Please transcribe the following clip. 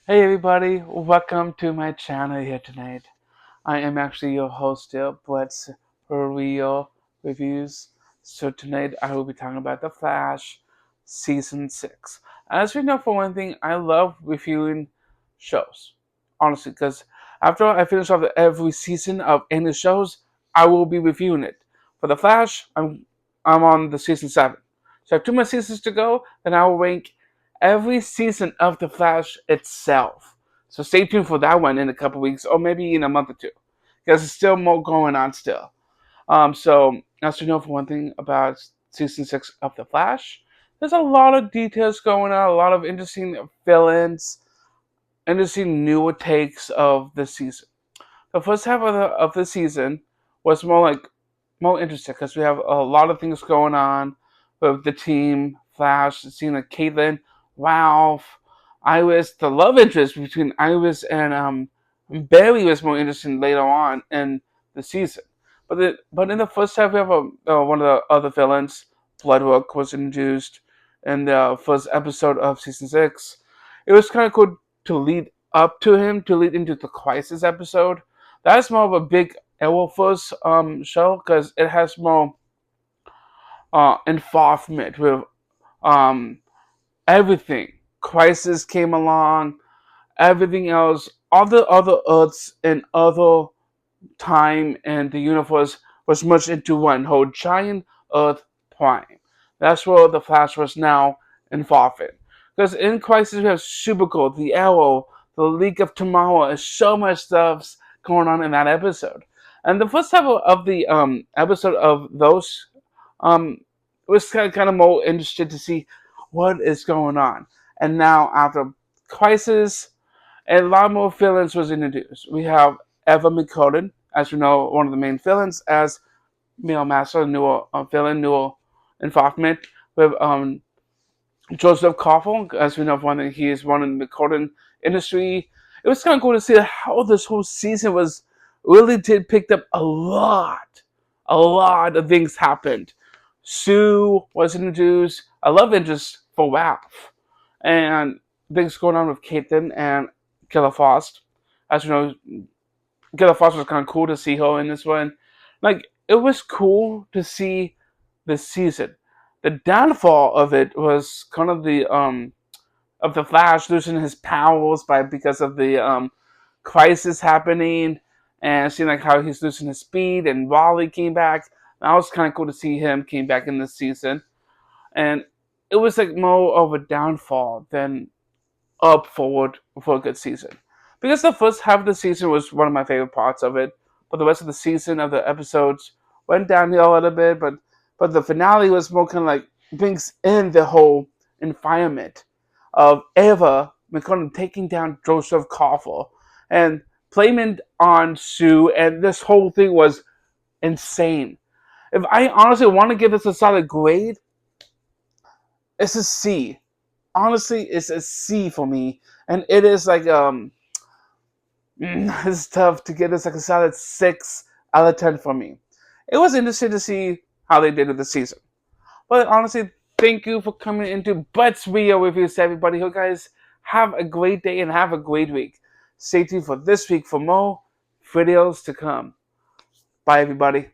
Hey everybody, welcome to my channel here tonight. I am actually your host here, Brett's for Real Reviews. So tonight I will be talking about The Flash Season 6. As you know, for one thing, I love reviewing shows. Honestly, because after I finish off every season of any shows, I will be reviewing it. For The Flash, I'm on the season 7. So I have 2 more seasons to go, then I will rank every season of The Flash itself. So stay tuned for that one in a couple weeks, or maybe in a month or two, because there's still more going on still. So as you know, for one thing about season 6 of The Flash, there's a lot of details going on, a lot of interesting villains, interesting newer takes of the season. The first half of the season was more interesting because we have a lot of things going on with the team, Flash, seeing like Caitlin, Ralph, Iris, the love interest between Iris and Barry was more interesting later on in the season. But in the first half we have one of the other villains, Bloodwork, was introduced in the first episode of season 6. It was kind of cool to lead up to him, to lead into the Crisis episode. That's more of a big Arrowverse show because it has more involvement with um, everything. Crisis came along, everything else, other Earths and other time and the universe was merged into one whole giant Earth Prime. That's where the Flash was now involved in. Because in Crisis we have Supergirl, the Arrow, the League of Tomorrow, and so much stuff's going on in that episode. And the first half of the episode of those um, was kind of more interested to see what is going on. And now after Crisis, a lot more villains was introduced. We have Eva McCullen, as you know, one of the main villains, as Male Master, newer villain, newer involvement with Joseph Koffel, as we know, one that he is one in the McCullen industry. It was kind of cool to see how this whole season was really did picked up a lot of things happened. Sue was introduced, a love interest for Ralph, and things going on with Caitlin and Killer Frost. As you know, Killer Frost was kind of cool to see her in this one. Like, it was cool to see this season. The downfall of it was kind of the Flash losing his powers by because of the crisis happening, and seeing like how he's losing his speed, and Wally came back. That was kind of cool to see him came back in this season, and it was like more of a downfall than up forward for a good season. Because the first half of the season was one of my favorite parts of it, but the rest of the season of the episodes went downhill a little bit. But the finale was more kind of like brings in the whole environment of Eva McConnell taking down Joseph Koffel and blaming on Sue, and this whole thing was insane. If I honestly want to give this a solid grade, it's a C. Honestly, it's a C for me, and it is like it's tough to get this like a solid 6 out of 10 for me. It was interesting to see how they did with the season, but honestly, thank you for coming into Butts Video Reviews, everybody. You guys have a great day and have a great week. Stay tuned for this week for more videos to come. Bye, everybody.